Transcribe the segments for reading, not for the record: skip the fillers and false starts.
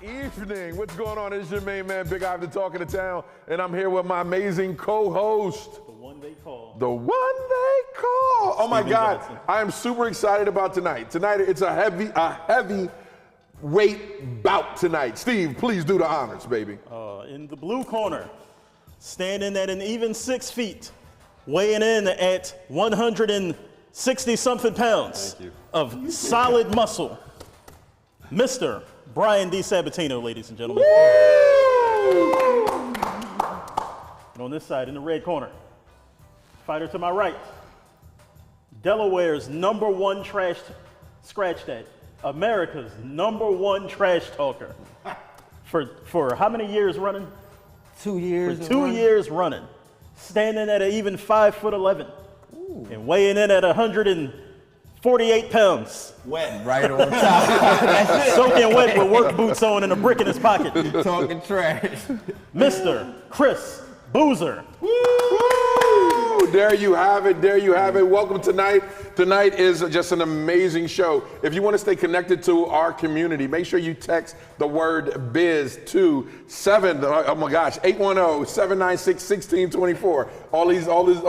evening. What's going on? It's your main man, Big Ivan, talking to town, and I'm here with my amazing co-host. The one they call. The one they call. Oh my God, Johnson. I am super excited about tonight. Tonight, it's a heavy weight bout tonight. Steve, please do the honors, baby. In the blue corner, standing at an even 6 feet, weighing in at 160-something pounds of solid muscle, Mr. Brian DiSabatino, ladies and gentlemen. Woo! And on this side, in the red corner, fighter to my right, Delaware's #1 trash, scratch that, America's #1 trash talker. For how many years running? 2 years. For 2 years running. Standing at an even 5'11", and weighing in at 148 pounds. Wet. Right on top. Soaking wet with work boots on and a brick in his pocket. Talking trash. Mr. Chris Boozer. Woo! There you have it. There you have it. Welcome tonight. Tonight is just an amazing show. If you want to stay connected to our community, make sure you text the word biz to 810-796-1624. All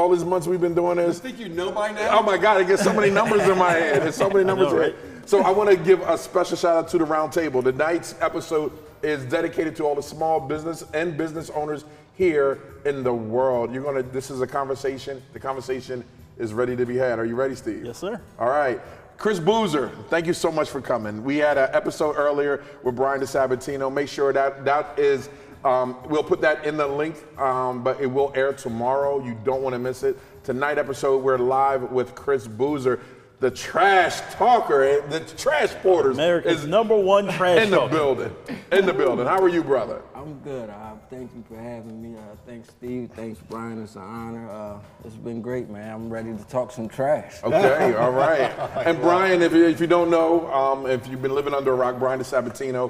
these months we've been doing this. I think you know by now. Oh my God, I get so many numbers in my head. There's so many numbers in it. So I want to give a special shout out to the Roundtable. Tonight's episode is dedicated to all the small business and business owners here in the world. This is a conversation. The conversation is ready to be had. Are you ready, Steve? Yes, sir. All right. Chris Boozer, thank you so much for coming. We had an episode earlier with Brian DiSabatino. Make sure that is, we'll put that in the link, but it will air tomorrow. You don't want to miss it. Tonight episode, we're live with Chris Boozer, the trash talker, the trash porters. America's #1 trash talker. In the building. How are you, brother? I'm good. Thank you for having me. Thanks, Steve. Thanks, Brian. It's an honor. It's been great, man. I'm ready to talk some trash. Okay, all right. And Brian, if you don't know, if you've been living under a rock, Brian DiSabatino,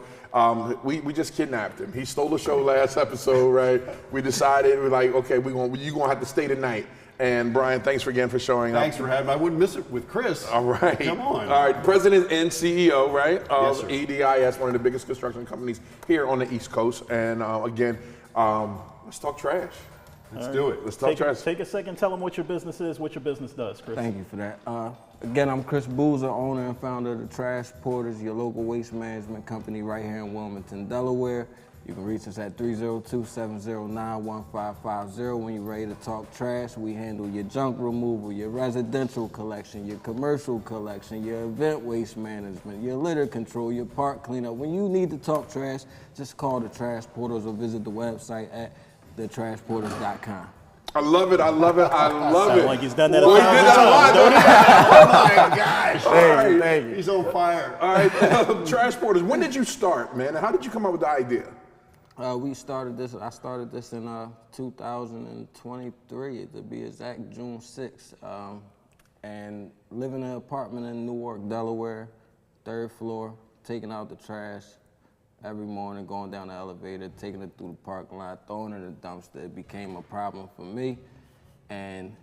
we just kidnapped him. He stole the show last episode, right? We decided, we're like, okay, you're going to have to stay tonight. And Brian, thanks again for showing up. Thanks for having me. I wouldn't miss it with Chris. All right. Come on. All right, President and CEO, right, of Yes, sir. EDiS, one of the biggest construction companies here on the East Coast. And again, let's talk trash. Let's do it. Let's talk trash. Take a second, tell them what your business is, what your business does, Chris. Thank you for that. Again, I'm Chris Boozer, owner and founder of the Trash Porters, your local waste management company right here in Wilmington, Delaware. You can reach us at 302-709-1550. When you're ready to talk trash, we handle your junk removal, your residential collection, your commercial collection, your event waste management, your litter control, your park cleanup. When you need to talk trash, just call the Trash Porters or visit the website at thetrashporters.com. I love it. I love it. I love Sound it. like he's done that Well, he did that Oh my gosh. Thank you. He's on fire. All right, Trash Porters, when did you start, man? How did you come up with the idea? I started this in 2023, to be exact, June 6th. And living in an apartment in Newark, Delaware, 3rd floor, taking out the trash every morning, going down the elevator, taking it through the parking lot, throwing it in the dumpster. It became a problem for me. And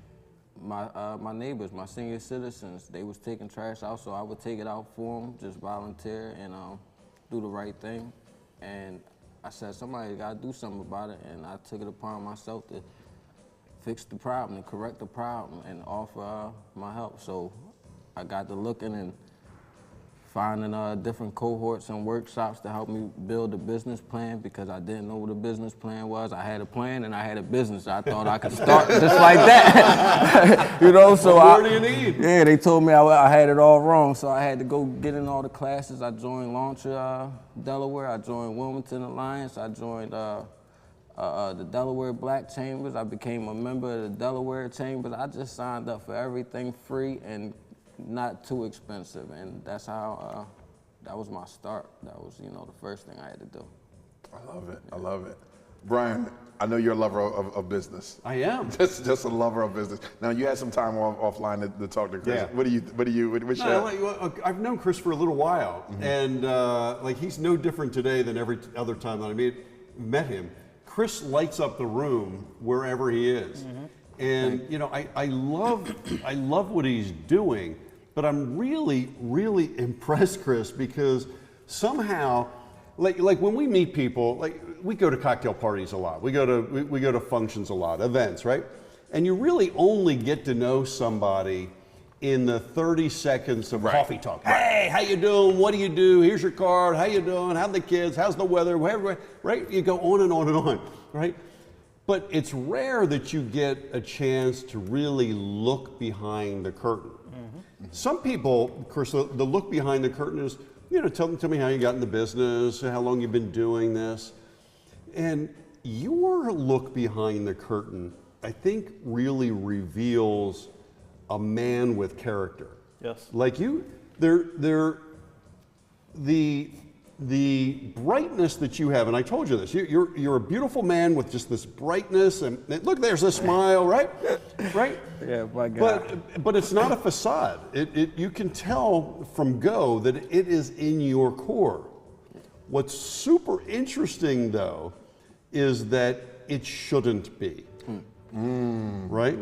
my neighbors, my senior citizens, they was taking trash out, so I would take it out for them, just volunteer and do the right thing. And I said, somebody got to do something about it, and I took it upon myself to fix the problem, and correct the problem, and offer my help. So I got to looking and finding different cohorts and workshops to help me build a business plan, because I didn't know what a business plan was. I had a plan and I had a business. I thought I could start just like that. You know, so what more do you need? Yeah, they told me I had it all wrong, so I had to go get in all the classes. I joined Launcher Delaware. I joined Wilmington Alliance. I joined the Delaware Black Chambers. I became a member of the Delaware Chambers. I just signed up for everything free and not too expensive, and that's how that was my start. That was, the first thing I had to do. I love it. I love it. Brian, I know you're a lover of business. I am. Just a lover of business. Now, you had some time offline to talk to Chris. Yeah. I've known Chris for a little while, and he's no different today than every other time that I met him. Chris lights up the room wherever he is. And I love what he's doing, but I'm really, really impressed, Chris, because somehow like when we meet people, like we go to cocktail parties a lot, we go to functions a lot, events, right? And you really only get to know somebody in the 30 seconds of coffee talk. Hey, how you doing? What do you do? Here's your card. How you doing? How the kids? How's the weather? Whatever, right? You go on and on and on, right? But it's rare that you get a chance to really look behind the curtain. Some people, of course, the look behind the curtain is, tell me how you got in the business, how long you've been doing this. And your look behind the curtain, I think, really reveals a man with character. Yes. Like the brightness that you have, and I told you this, you're a beautiful man with just this brightness, and look, there's a smile, right? Right? Yeah, my God. But it's not a facade. You can tell from go that it is in your core. What's super interesting, though, is that it shouldn't be, right?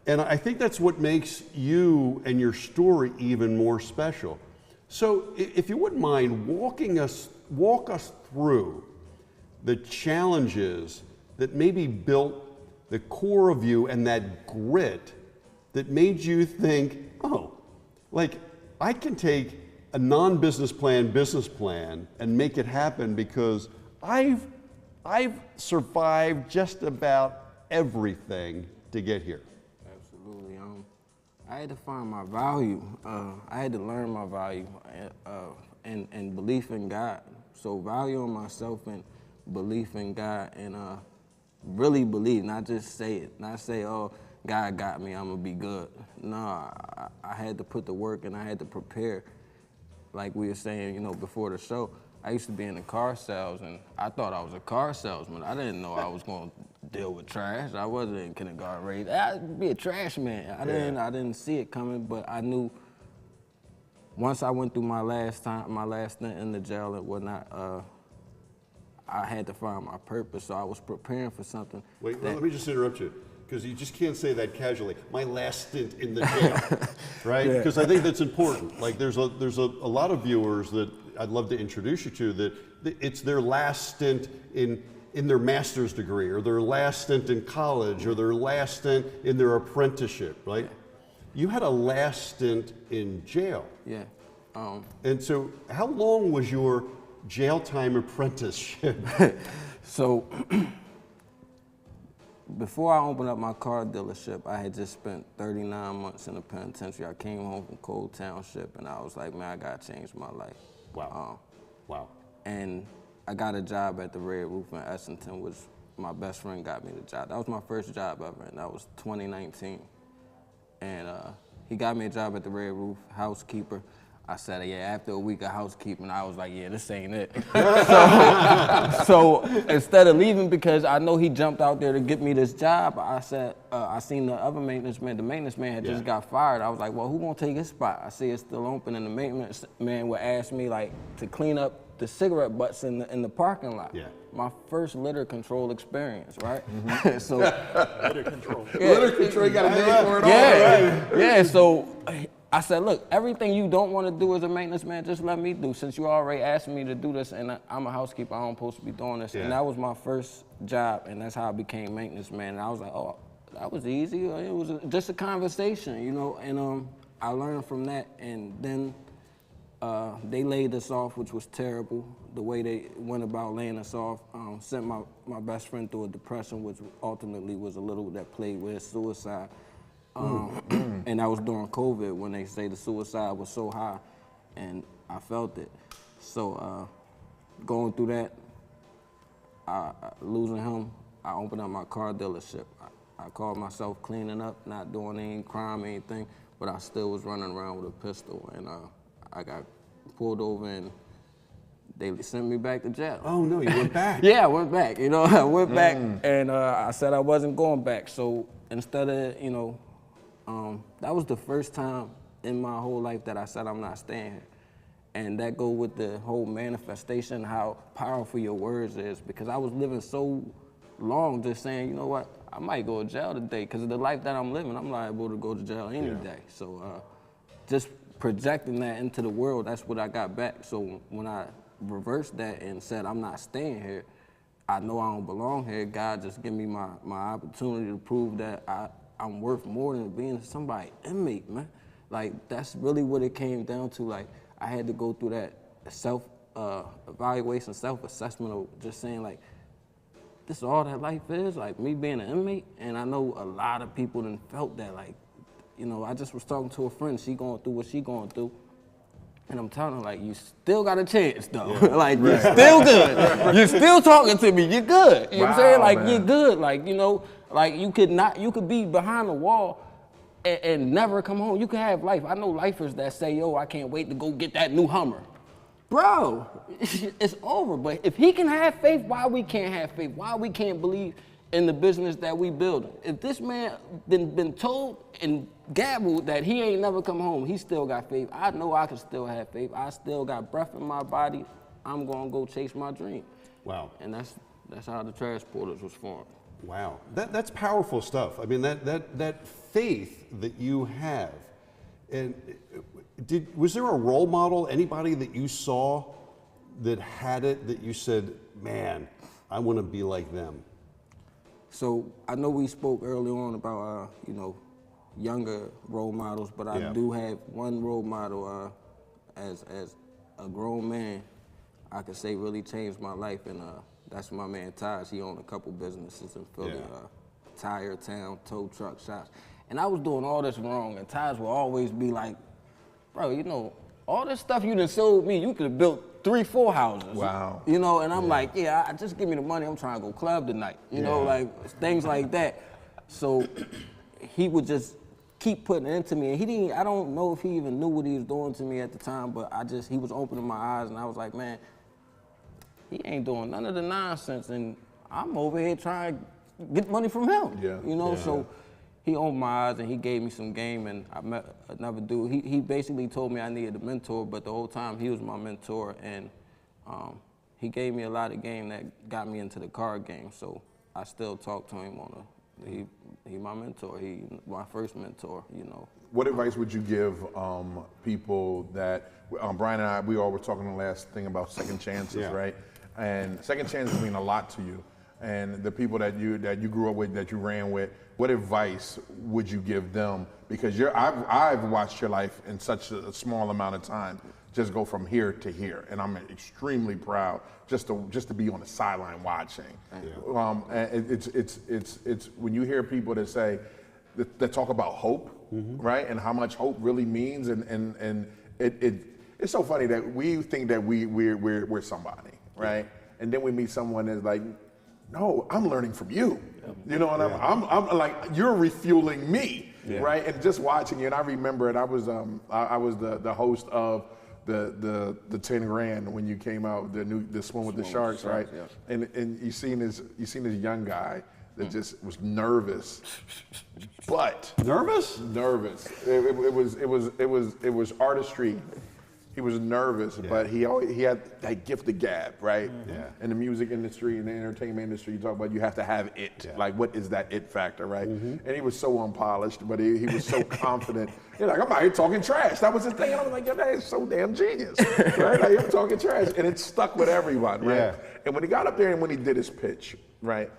And I think that's what makes you and your story even more special. So if you wouldn't mind walk us through the challenges that maybe built the core of you and that grit that made you think, oh, like I can take a non-business plan, business plan and make it happen because I've survived just about everything to get here. Absolutely. I had to find my value. I had to learn my value and belief in God. So value in myself and belief in God, and really believe, not just say it. Not say, oh, God got me, I'm gonna be good. No, I had to put the work and I had to prepare. Like we were saying, before the show, I used to be in the car sales, and I thought I was a car salesman. I didn't know I was going to deal with trash. I wasn't in kindergarten raised. I'd be a trash man. I didn't see it coming, but I knew once I went through my last stint in the jail and whatnot, I had to find my purpose. So I was preparing for something. Wait, let me just interrupt you, because you just can't say that casually. My last stint in the jail, right? Because I think that's important. Like there's a lot of viewers that I'd love to introduce you to that it's their last stint in their master's degree, or their last stint in college, or their last stint in their apprenticeship, right? You had a last stint in jail. Yeah. And so how long was your jail time apprenticeship? So before I opened up my car dealership, I had just spent 39 months in the penitentiary. I came home from Cole Township, and I was like, man, I gotta change my life. Wow. Wow. And I got a job at the Red Roof in Essington, which my best friend got me the job. That was my first job ever, and that was 2019. And he got me a job at the Red Roof, housekeeper. I said, yeah, after a week of housekeeping, I was like, yeah, this ain't it. So instead of leaving, because I know he jumped out there to get me this job, I said, I seen the other maintenance man, the maintenance man had just got fired. I was like, well, who gonna take his spot? I see it's still open, and the maintenance man would ask me like to clean up the cigarette butts in the parking lot. Yeah. My first litter control experience, right? So Litter control. Litter control, you got to pay for it all. Yeah, so I said, look, everything you don't want to do as a maintenance man, just let me do. Since you already asked me to do this, and I'm a housekeeper, I don't supposed to be doing this. Yeah. And that was my first job, and that's how I became maintenance man. And I was like, oh, that was easy. It was just a conversation, and I learned from that. And then they laid us off, which was terrible. The way they went about laying us off, sent my best friend through a depression, which ultimately was a little that played with suicide. And that was during COVID, when they say the suicide was so high, and I felt it. So going through that, losing him, I opened up my car dealership. I called myself cleaning up, not doing any crime, anything, but I still was running around with a pistol, and I got pulled over, and they sent me back to jail. Oh no, you went back. Yeah, I went back. I went back, and I said I wasn't going back. So instead of, that was the first time in my whole life that I said I'm not staying here. And that go with the whole manifestation, how powerful your words is, because I was living so long just saying, you know what, I might go to jail today, because of the life that I'm living, I'm liable to go to jail any day. So just projecting that into the world, that's what I got back. So when I reversed that and said, I'm not staying here. I know I don't belong here. God just give me my opportunity to prove that I'm worth more than being somebody inmate, man. Like, that's really what it came down to. Like, I had to go through that self-evaluation, self-assessment of just saying, like, this is all that life is, like me being an inmate. And I know a lot of people done felt that, like, you know, I just was talking to a friend, she going through what she going through. And I'm telling her, like, you still got a chance, though. Yeah. Like, you're still good. You're still talking to me, you're good. You know what I'm saying? Like, you're good. Like, you know, like you could be behind the wall and never come home. You could have life. I know lifers that say, yo, I can't wait to go get that new Hummer. Bro, it's over. But if he can have faith, why we can't have faith? Why we can't believe in the business that we building? If this man been told and gabbled that he ain't never come home, he still got faith. I know I can still have faith. I still got breath in my body. I'm gonna go chase my dream. Wow. And that's how the Trash Porters was formed. Wow, that's powerful stuff. I mean, that faith that you have, and was there a role model, anybody that you saw that had it, that you said, man, I want to be like them? So I know we spoke early on about you know, younger role models, but I do have one role model as a grown man, I could say really changed my life, and that's my man Taj. He owned a couple businesses in Philly, Tire Town, tow truck shops. And I was doing all this wrong, and Taj would always be like, bro, you know, all this stuff you done sold me, you could have built 3-4 houses. Wow. You know, and I'm like, just give me the money, I'm trying to go club tonight. You know, like things like that. So he would just keep putting it into me, and I don't know if he even knew what he was doing to me at the time, but he was opening my eyes, and I was like, man, he ain't doing none of the nonsense, and I'm over here trying to get money from him. You know, so he opened my eyes and he gave me some game, and I met another dude. He basically told me I needed a mentor, but the whole time he was my mentor, and he gave me a lot of game that got me into the card game. So I still talk to him he my mentor. He my first mentor, you know. What advice would you give people that, Brian and I, we all were talking the last thing about second chances, right? And second chances mean a lot to you. And the people that you grew up with, that you ran with, what advice would you give them? Because I've watched your life in such a small amount of time just go from here to here, and I'm extremely proud just to be on the sideline watching. It's when you hear people that say that talk about hope, right, and how much hope really means, and it's so funny that we think that we're somebody, right, and then we meet someone that's like, no, I'm learning from you. You know, and I'm like, you're refueling me, right? And just watching you, and I remember it. I was the host of the 10 grand when you came out, the Swim with the Sharks, right? And you seen this young guy that just was nervous, but nervous. It was artistry. He was nervous, but he had that gift of gab, right? In the music industry and the entertainment industry, you talk about you have to have it. Like, what is that it factor, right? And he was so unpolished, but he was so confident. He's like, I'm out here talking trash. That was the thing. And I was like, yo, that is so damn genius, right? Like, I'm talking trash, and it stuck with everyone, right? And when he got up there and when he did his pitch, right?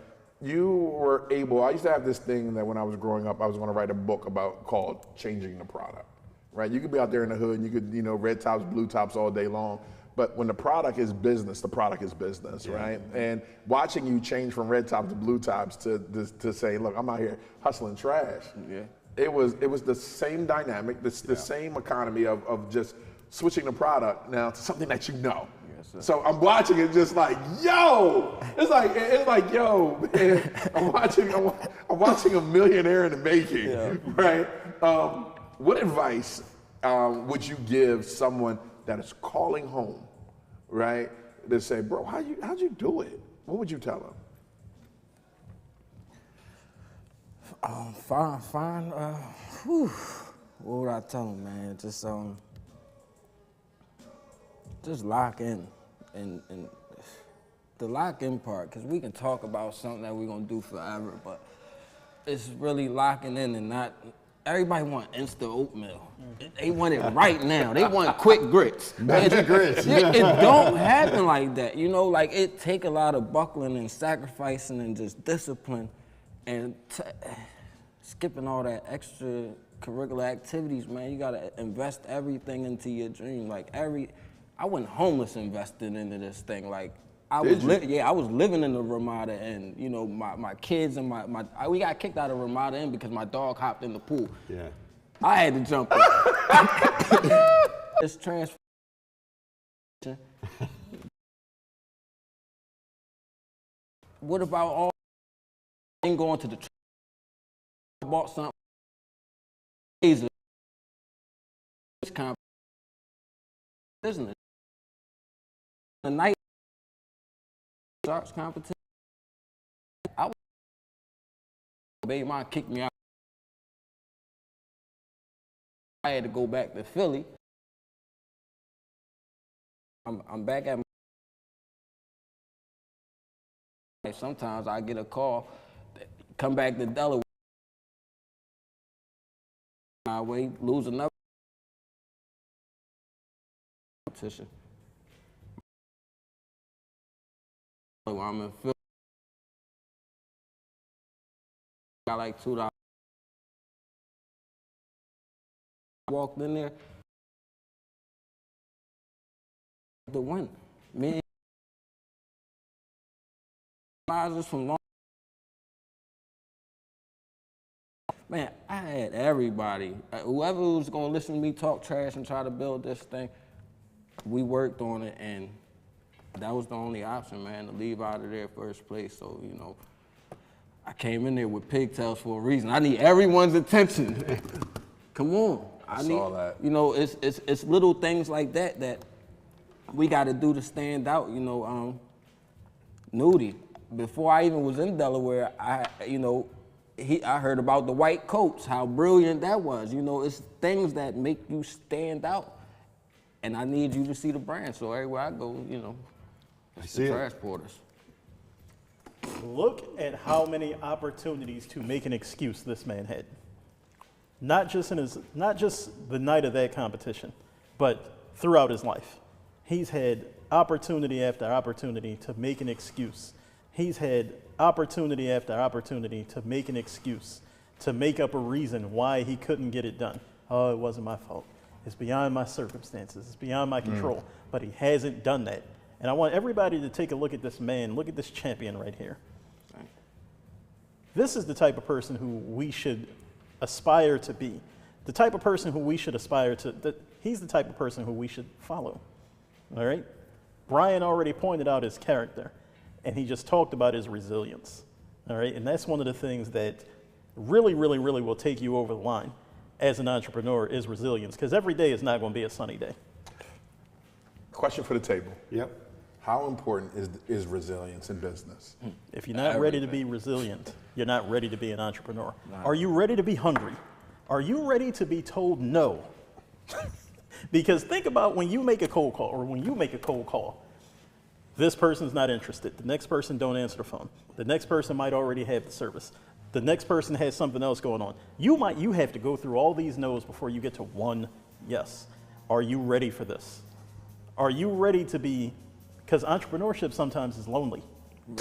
You were able. I used to have this thing that when I was growing up, I was going to write a book called Changing the Product. Right, you could be out there in the hood and you could, red tops, blue tops all day long. But when the product is business, the product is business, right? And watching you change from red tops to blue tops to say, look, I'm out here hustling trash. It was the same dynamic, the same economy of just switching the product now to something that you know. So I'm watching it just like, yo, it's like, yo, man, I'm watching a millionaire in the making, right? What advice would you give someone that is calling home, right? To say, bro, how'd you do it? What would you tell them? What would I tell them, man? Just lock in, and the lock in part, because we can talk about something that we're gonna do forever, but it's really locking in and not everybody want instant oatmeal. They want it right now. They want quick grits. Magic grits. It don't happen like that. You know, like it take a lot of buckling and sacrificing and just discipline and skipping all that extra curricular activities, man. You gotta invest everything into your dream. Like I went homeless investing into this thing. Like I was living in the Ramada Inn. You know, my kids and we got kicked out of Ramada Inn because my dog hopped in the pool. Yeah. I had to jump in. It's transfer. What about all going to the I bought something. This kind of business. The night sharks competition. Baby mom kicked me out. I had to go back to Philly. I'm back at my sometimes I get a call, come back to Delaware. My way, lose another competition. I'm in Philly. Got like $2. Walked in there to win. Me and from long. Man, I had everybody. Whoever was gonna listen to me talk trash and try to build this thing, we worked on it, and that was the only option, man, to leave out of there first place. So, you know, I came in there with pigtails for a reason. I need everyone's attention. Come on. I saw that. You know, it's little things like that that we got to do to stand out. You know, Nudie. Before I even was in Delaware, I heard about the white coats, how brilliant that was. You know, it's things that make you stand out, and I need you to see the brand. So everywhere I go, you know, it's the transporters. Look at how many opportunities to make an excuse this man had. Not just the night of that competition, but throughout his life. He's had opportunity after opportunity to make an excuse. He's had opportunity after opportunity to make an excuse, to make up a reason why he couldn't get it done. Oh, it wasn't my fault. It's beyond my circumstances. It's beyond my control. But he hasn't done that. And I want everybody to take a look at this man, look at this champion right here. This is the type of person who we should aspire to be. The type of person who we should aspire to, he's the type of person who we should follow, all right? Brian already pointed out his character, and he just talked about his resilience, all right? And that's one of the things that really, really, really will take you over the line as an entrepreneur is resilience, because every day is not going to be a sunny day. Question for the table. Yep. How important is resilience in business? If you're not ready to be resilient, you're not ready to be an entrepreneur. Are you ready to be hungry? Are you ready to be told no? Because think about when you make a cold call, or when you make a cold call, this person's not interested. The next person don't answer the phone. The next person might already have the service. The next person has something else going on. You have to go through all these no's before you get to one yes. Are you ready for this? Are you ready to be, because entrepreneurship sometimes is lonely.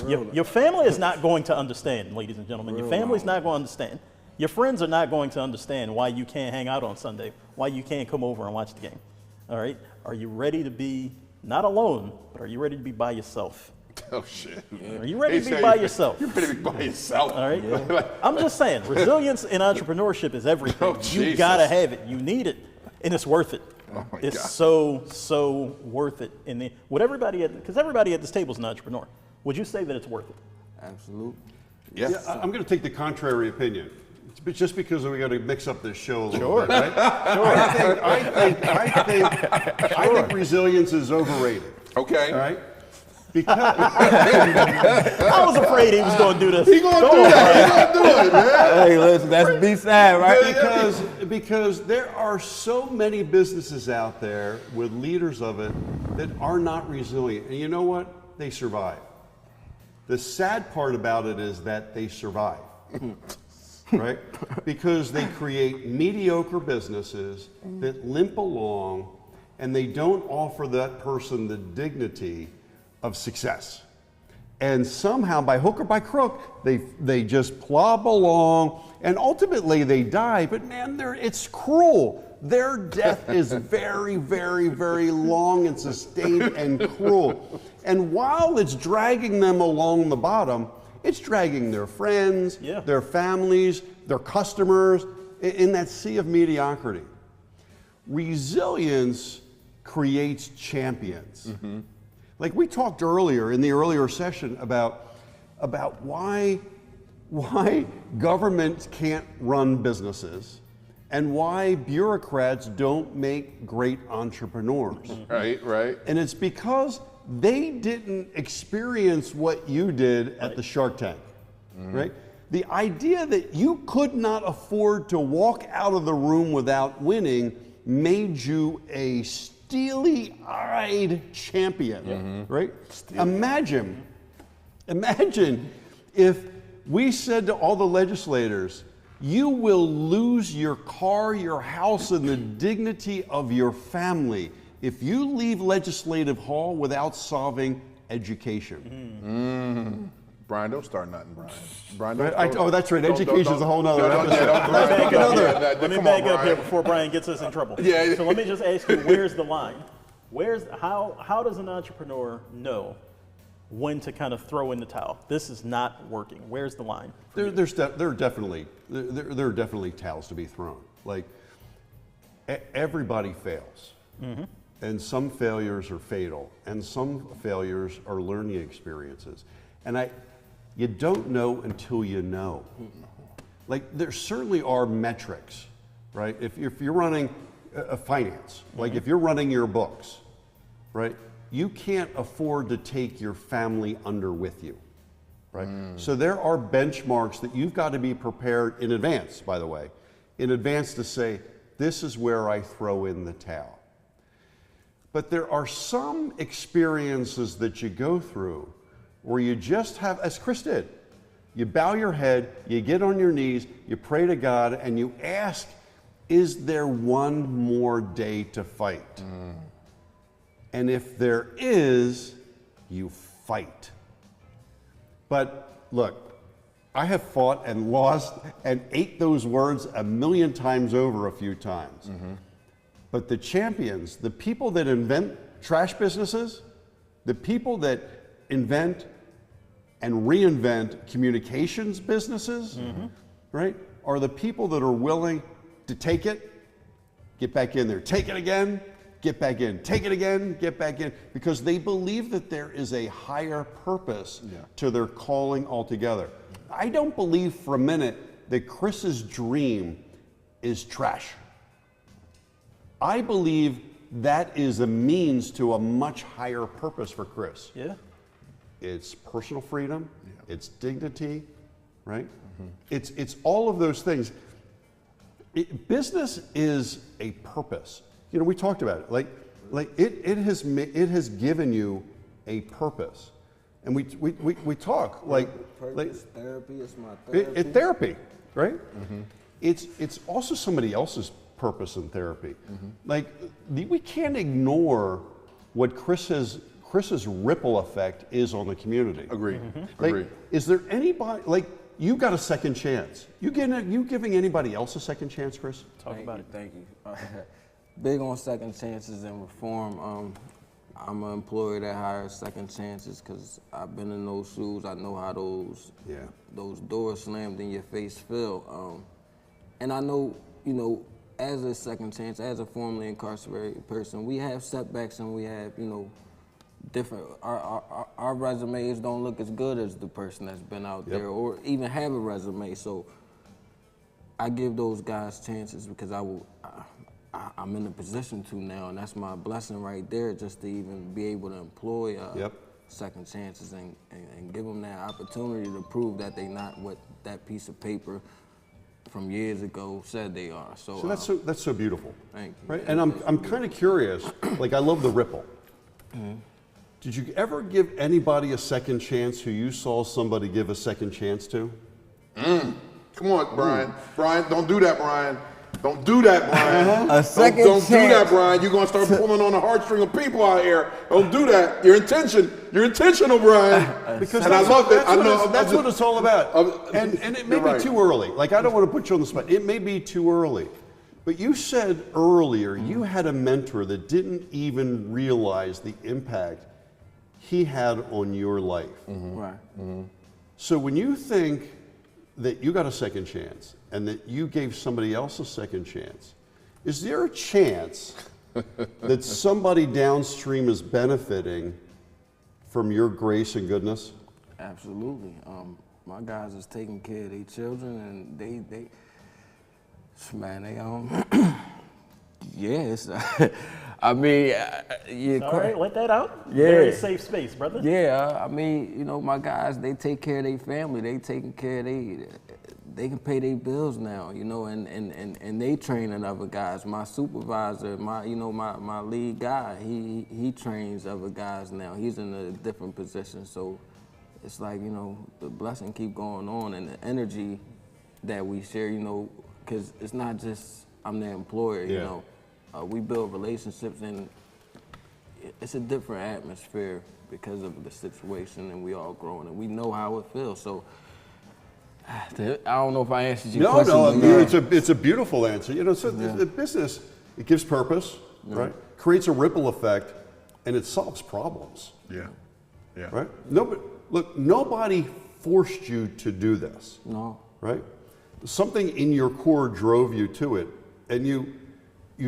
Your family is not going to understand, ladies and gentlemen. Your family's not going to understand. Your friends are not going to understand why you can't hang out on Sunday, why you can't come over and watch the game. All right? Are you ready to be not alone, but are you ready to be by yourself? Oh, shit. Are you ready to be by yourself? You're ready to be by yourself. All right? Yeah. I'm just saying, resilience in entrepreneurship is everything. You got to have it. You need it, and it's worth it. Oh my it's God. so worth it. Because everybody at this table is an entrepreneur. Would you say that it's worth it? Absolutely. Yes. Yeah, I'm going to take the contrary opinion. It's just because we got to mix up this show a little bit, right? I think resilience is overrated. Okay. All right. Because I was afraid he was going to do this. He's going to do that. He's going to do it, man. Hey, listen, that's B-side, right? Because there are so many businesses out there with leaders of it that are not resilient. And you know what? They survive. The sad part about it is that they survive. right? Because they create mediocre businesses that limp along, and they don't offer that person the dignity of success. And somehow, by hook or by crook, they just plod along, and ultimately they die. But man, it's cruel. Their death is very, very, very long and sustained and cruel. And while it's dragging them along the bottom, it's dragging their friends, their families, their customers in that sea of mediocrity. Resilience creates champions. Mm-hmm. Like we talked earlier in the earlier session about why government can't run businesses and why bureaucrats don't make great entrepreneurs. Right. And it's because they didn't experience what you did at the Shark Tank, right? The idea that you could not afford to walk out of the room without winning made you a steely-eyed champion, right? Imagine if we said to all the legislators, you will lose your car, your house, and the dignity of your family if you leave Legislative Hall without solving education. Brian, don't start nothing, Brian. That's right. Education is a whole nother episode. Let me back up here before Brian gets us in trouble. Yeah. So let me just ask you, where's the line? How does an entrepreneur know when to kind of throw in the towel? This is not working. Where's the line? There are definitely towels to be thrown. Like everybody fails, and some failures are fatal, and some failures are learning experiences. And you don't know until you know. Like there certainly are metrics, right? If you're running a finance, like if you're running your books, right? You can't afford to take your family under with you, right? So there are benchmarks that you've got to be prepared in advance, by the way, in advance to say, this is where I throw in the towel. But there are some experiences that you go through where you just have, as Chris did, you bow your head, you get on your knees, you pray to God, and you ask, is there one more day to fight? And if there is, you fight. But look, I have fought and lost and ate those words a million times over a few times. But the champions, the people that invent trash businesses, the people that invent and reinvent communications businesses, right, are the people that are willing to take it, get back in there, take it again, get back in, take it again, get back in, because they believe that there is a higher purpose to their calling altogether. I don't believe for a minute that Chris's dream is trash. I believe that is a means to a much higher purpose for Chris. Yeah. It's personal freedom, it's dignity, right? It's all of those things. Business is a purpose. You know, we talked about it. Like it has given you a purpose, and we talk like therapy is my therapy. Therapy, right? It's also somebody else's purpose in therapy. Like we can't ignore what Chris's ripple effect is on the community. Agreed. Like, is there anybody like? You got a second chance. You giving anybody else a second chance, Chris? Talk about it. Thank you. Big on second chances and reform. I'm an employer that hires second chances because I've been in those shoes. I know how those doors slammed in your face feel. And I know, you know, as a second chance, as a formerly incarcerated person, we have setbacks and we have, you know, different, our resumes don't look as good as the person that's been out there or even have a resume. So I give those guys chances because I'm in a position to now, and that's my blessing right there, just to even be able to employ second chances and give them that opportunity to prove that they're not what that piece of paper from years ago said they are. So that's so beautiful. Thank you. Right? And I'm kind of curious, like I love the ripple. Did you ever give anybody a second chance who you saw somebody give a second chance to? Come on, Brian. Brian, don't do that, Brian. Don't do that, Brian. A second don't do that, chance Brian. You're gonna start pulling on the heartstring of people out here. Don't do that. You're intentional, Brian. Because and I love it. I know. That's what it's all about. And it may be too early. Like, I don't want to put you on the spot. It may be too early. But you said earlier you had a mentor that didn't even realize the impact he had on your life. Right. So when you think that you got a second chance and that you gave somebody else a second chance, is there a chance that somebody downstream is benefiting from your grace and goodness? Absolutely. My guys is taking care of their children, and they yes. I mean, yeah. All right, let that out. Yeah. Very safe space, brother. Yeah, I mean, you know, my guys, they take care of their family. They taking care of they can pay their bills now, you know, and they training other guys. My supervisor, my lead guy, he trains other guys now. He's in a different position, so it's like, you know, the blessing keep going on, and the energy that we share, you know, because it's not just I'm the employer, you know. We build relationships, and it's a different atmosphere because of the situation, and we all growing, and we know how it feels. So I don't know if I answered your question. No, I mean, it's a beautiful answer. You know, so the business, it gives purpose, right? Creates a ripple effect, and it solves problems. Yeah. Right? Nobody forced you to do this. No. Right? Something in your core drove you to it, and you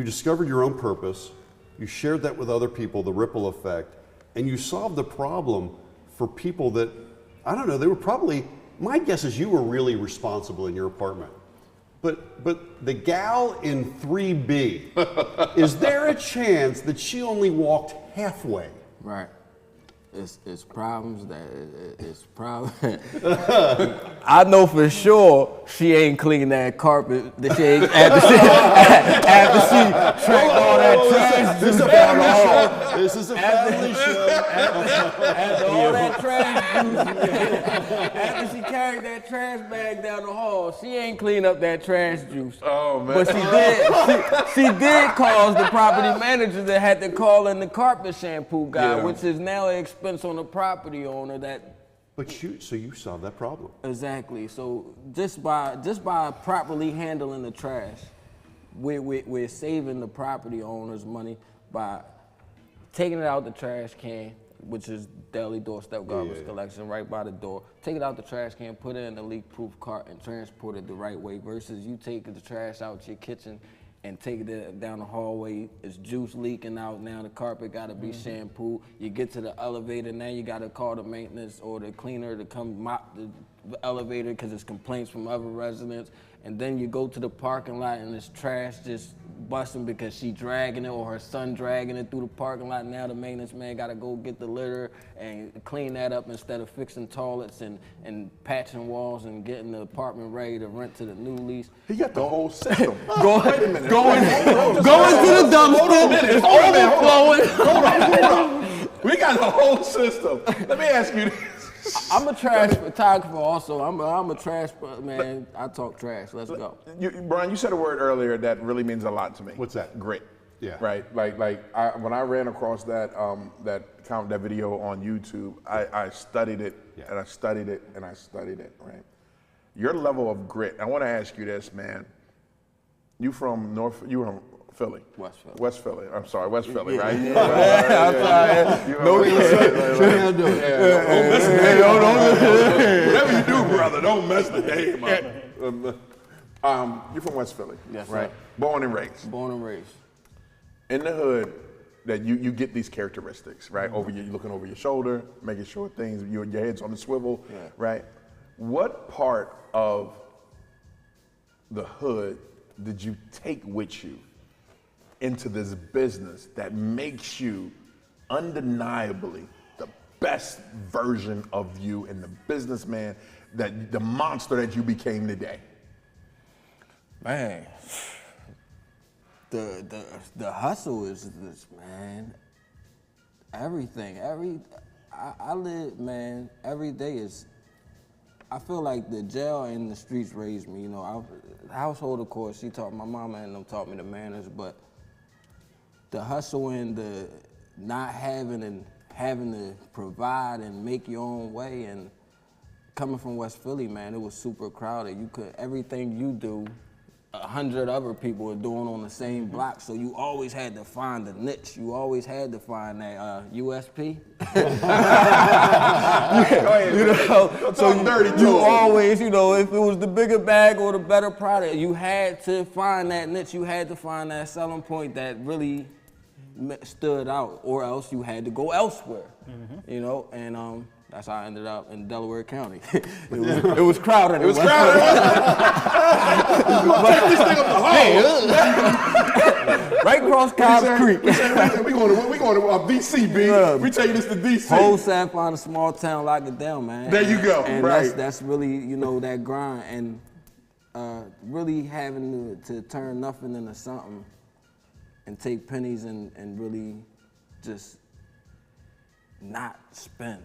discovered your own purpose, you shared that with other people, the ripple effect, and you solved the problem for people that, I don't know, they were probably, my guess is you were really responsible in your apartment. But the gal in 3B, is there a chance that she only walked halfway? Right. It's problems it's problems. I know for sure she ain't cleaned that carpet. That she ain't after she tracked all that trash. This is a family show. This is a family show. After all that trash juice, after she carried that trash bag down the hall, she ain't cleaned up that trash juice. Oh man! But she did cause the property manager that had to call in the carpet shampoo guy, which is now an expense on the property owner. So you solved that problem. Exactly. So just by properly handling the trash, we're saving the property owner's money by taking it out the trash can, which is daily doorstep garbage collection right by the door. Take it out the trash can, put it in a leak-proof cart, and transport it the right way. Versus you take the trash out your kitchen and take it down the hallway, it's juice leaking out, now the carpet gotta be shampooed. You get to the elevator, now you gotta call the maintenance or the cleaner to come mop the elevator because it's complaints from other residents. And then you go to the parking lot and it's trash just busting because she dragging it or her son dragging it through the parking lot. Now the maintenance man gotta go get the litter and clean that up instead of fixing toilets and patching walls and getting the apartment ready to rent to the new lease. He got the whole system. Going to the dumpster, it's overflowing. Hold on. We got the whole system. Let me ask you this. I'm a trash photographer also. I'm a trash man. I talk trash. Let's go. Brian, you said a word earlier that really means a lot to me. What's that? Grit. Yeah. Right. When I ran across that video on YouTube, I studied it and I studied it and I studied it. Right. Your level of grit. I want to ask you this, man. You from Philly. West Philly. I'm sorry, West Philly, right? I'm sorry. Whatever you do, brother, don't mess the game up. You're from West Philly, yes, right? Sir. Born and raised. Born and raised. In the hood, that you get these characteristics, right? You're looking over your shoulder, making sure your head's on the swivel, right? What part of the hood did you take with you into this business that makes you undeniably the best version of you and the businessman, the monster that you became today? Man, the hustle is this, man. Everything, I live, man. Every day is I feel like the jail and the streets raised me. You know, the household, of course, she taught my mama and them taught me the manners, but the hustle and the not having and having to provide and make your own way, and coming from West Philly, man, it was super crowded. You could, everything you do, 100 other people are doing on the same block, so you always had to find the niche. You always had to find that USP. You know, so you always, you know, if it was the bigger bag or the better product, you had to find that niche. You had to find that selling point that really stood out, or else you had to go elsewhere. You know, and that's how I ended up in Delaware County. It was crowded. It was crowded. Take this thing up the hall. Right across Cobb's Creek. We going to DC, B. Yeah. We taking this to DC. Whole South, find a small town, lock it down, man. There you go. And right. that's really, you know, that grind, and really having to turn nothing into something and take pennies and really just not spend.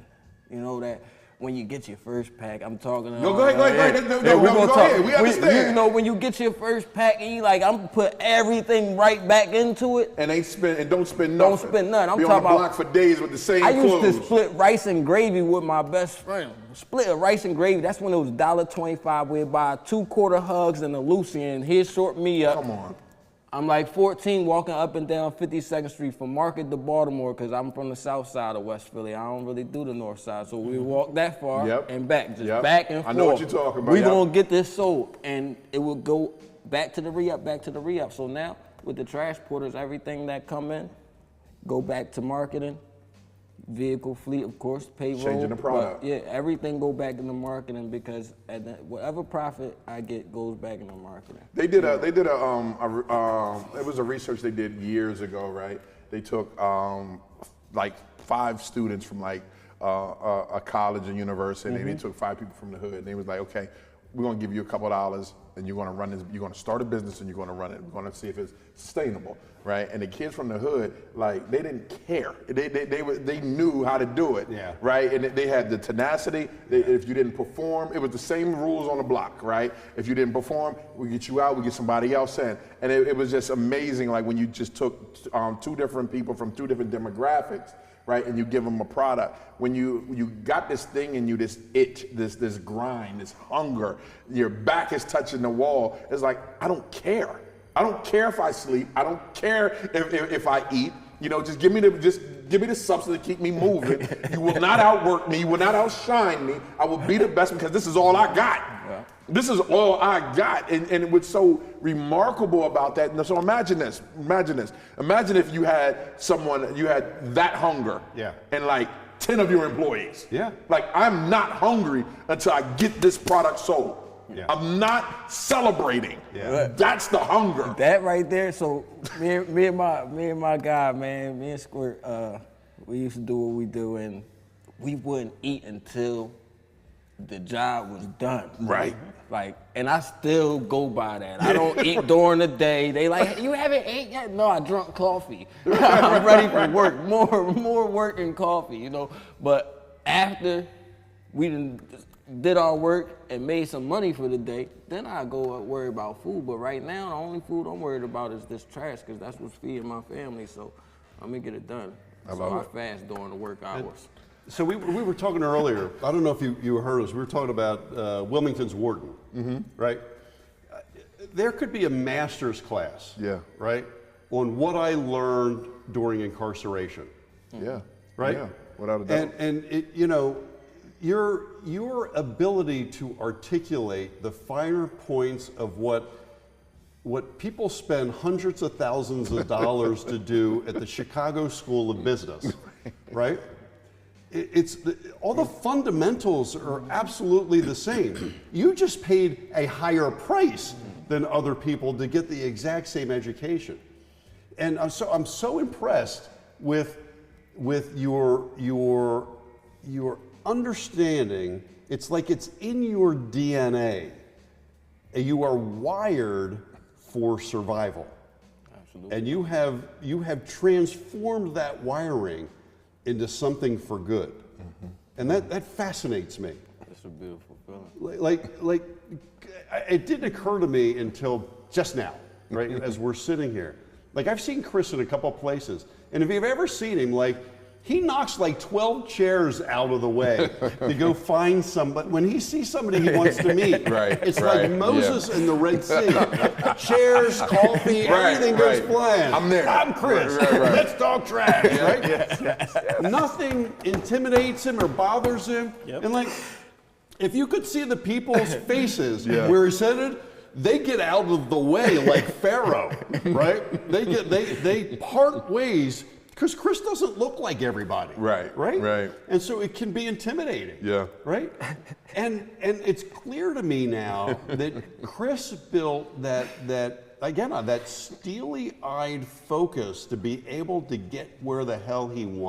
You know that when you get your first pack, I'm talking. No, go ahead. Go ahead. We understand. You know, when you get your first pack, and you like, I'm gonna put everything right back into it. And don't spend nothing. Don't spend nothing. I'm Be talking on the about block for days with the same I clothes. used to split rice and gravy with my best friend. Split a rice and gravy. That's when it was $1.25. We'd buy 2 quarter hugs and a Lucy, and he'd short me up. Come on. I'm like 14 walking up and down 52nd Street from Market to Baltimore, because I'm from the south side of West Philly. I don't really do the north side. So we walk that far and back, just back and forth. I know what you're talking about. We're going to get this sold. And it would go back to the re-up, back to the re-up. So now with the trash porters, everything that come in, go back to marketing, vehicle fleet, of course, payroll. Changing the product. But yeah, everything go back into marketing, because whatever profit I get goes back into marketing. It was a research they did years ago, right? They took like 5 students from like a college and university, and they took 5 people from the hood, and they was like, okay, we're gonna give you a couple of dollars, and you're gonna run this, you're gonna start a business and you're gonna run it. We're gonna see if it's sustainable, right? And the kids from the hood, like, they didn't care. They knew how to do it, right? And they had the tenacity. If you didn't perform, it was the same rules on the block, right? If you didn't perform, we get you out, we get somebody else in. And it was just amazing, like when you just took 2 different people from 2 different demographics, right, and you give them a product. When you got this thing in you, this itch, this grind, this hunger, your back is touching the wall, it's like, I don't care. I don't care if I sleep. I don't care if I eat. You know, just give me the substance to keep me moving. You will not outwork me. You will not outshine me. I will be the best, because this is all I got. Yeah. This is all I got. And what's so remarkable about that, so imagine this. Imagine if you had that hunger and like 10 of your employees. Yeah. Like, I'm not hungry until I get this product sold. Yeah. I'm not celebrating. Yeah. That's the hunger. That right there. So me and my guy, man, me and Squirt, we used to do what we do, and we wouldn't eat until the job was done. Right. Like, and I still go by that. I don't eat during the day. They like, you haven't ate yet? No, I drunk coffee. I'm ready for work. More work and coffee, you know. But after we did our work and made some money for the day, then I go worry about food. But right now, the only food I'm worried about is this trash, because that's what's feeding my family. So I'm gonna get it done. I fast during the work hours. So we were talking earlier, I don't know if you heard us, we were talking about Wilmington's warden, right? There could be a master's class, right, on what I learned during incarceration. Yeah. Right? Yeah, without a doubt. And it, you know, your ability to articulate the finer points of what people spend hundreds of thousands of dollars to do at the Chicago School of Business, right? All the fundamentals are absolutely the same. You just paid a higher price than other people to get the exact same education. And I'm so impressed with your understanding. It's like it's in your DNA. You are wired for survival. Absolutely. And you have transformed that wiring into something for good. And that fascinates me. It's a beautiful feeling. Like, it didn't occur to me until just now, right? As we're sitting here. Like, I've seen Chris in a couple places, and if you've ever seen him, like, he knocks like 12 chairs out of the way to go find somebody. When he sees somebody he wants to meet, it's like Moses in the Red Sea. Chairs, coffee, everything goes flying. I'm there. I'm Chris. Let's talk trash, right? Yes. Nothing intimidates him or bothers him. And like, if you could see the people's faces where he's headed, they get out of the way like Pharaoh, right? They part ways. Because Chris doesn't look like everybody. Right. And so it can be intimidating. Right? And it's clear to me now that Chris built that steely-eyed focus to be able to get where the hell he wants.